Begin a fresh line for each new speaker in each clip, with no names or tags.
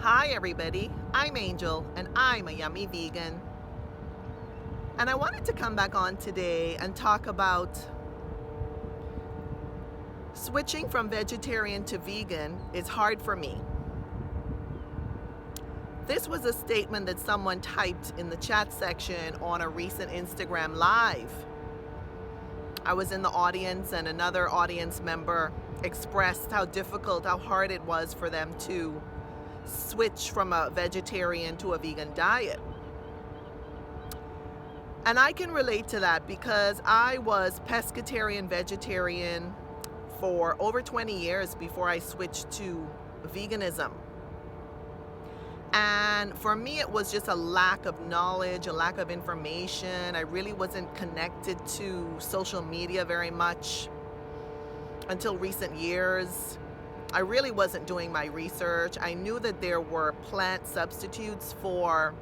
Hi everybody, I'm Angel and I'm a yummy vegan. And I wanted to come back on today and talk about switching from vegetarian to vegan is hard for me. This was a statement that someone typed in the chat section on a recent Instagram live. I was in the audience and another audience member expressed how difficult, how hard it was for them to switch from a vegetarian to a vegan diet. And I can relate to that because I was pescatarian vegetarian for over 20 years before I switched to veganism. And for me, it was just a lack of knowledge, a lack of information. I really wasn't connected to social media very much until recent years. I really wasn't doing my research. I knew that there were plant substitutes for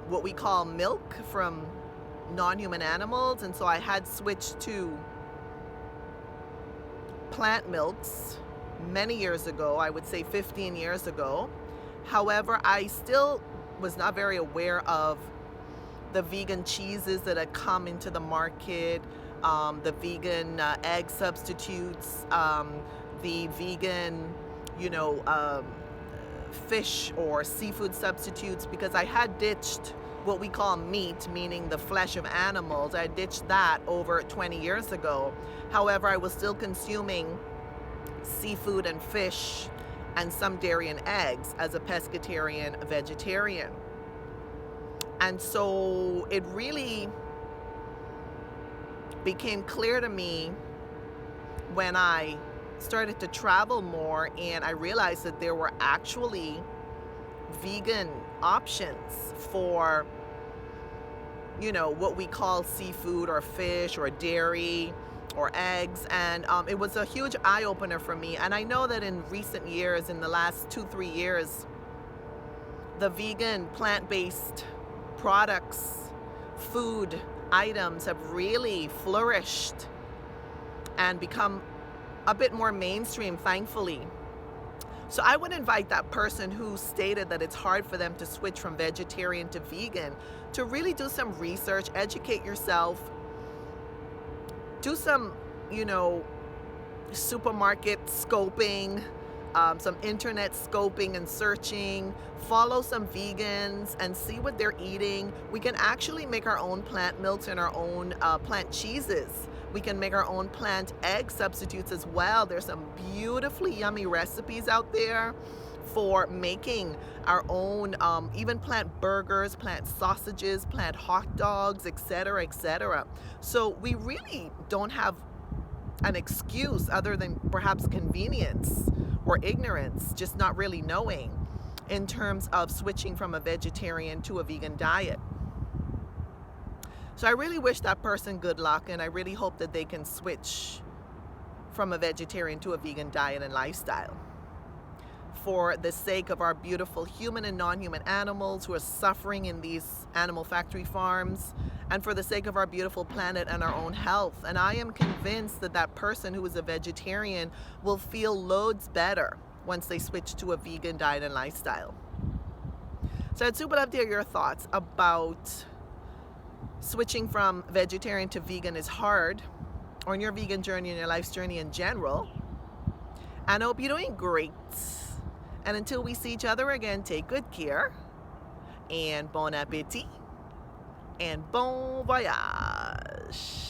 what we call milk from non-human animals, and so I had switched to plant milks many years ago, I would say 15 years ago. However, I still was not very aware of the vegan cheeses that had come into the market, the vegan egg substitutes, the vegan, fish or seafood substitutes, because I had ditched what we call meat, meaning the flesh of animals. I ditched that over 20 years ago. However, I was still consuming seafood and fish and some dairy and eggs as a pescatarian vegetarian. And so it really became clear to me when I started to travel more and I realized that there were actually vegan options for what we call seafood or fish or dairy or eggs, and it was a huge eye-opener for me. And I know that in recent years, in the last 2-3 years, the vegan plant-based products, food items have really flourished and become a bit more mainstream, thankfully. So I would invite that person who stated that it's hard for them to switch from vegetarian to vegan to really do some research, educate yourself, do some, supermarket scoping, some internet scoping and searching, follow some vegans and see what they're eating. We can actually make our own plant milks and our own plant cheeses. We can make our own plant egg substitutes as well. There's some beautifully yummy recipes out there for making our own, even plant burgers, plant sausages, plant hot dogs, etc., etc. So we really don't have an excuse other than perhaps convenience or ignorance, just not really knowing, in terms of switching from a vegetarian to a vegan diet. So I really wish that person good luck, and I really hope that they can switch from a vegetarian to a vegan diet and lifestyle, for the sake of our beautiful human and non-human animals who are suffering in these animal factory farms, and for the sake of our beautiful planet and our own health. And I am convinced that that person who is a vegetarian will feel loads better once they switch to a vegan diet and lifestyle. So I'd super love to hear your thoughts about switching from vegetarian to vegan is hard, or in your vegan journey and your life's journey in general. And I hope you're doing great. And until we see each other again, take good care, and bon appetit, and bon voyage.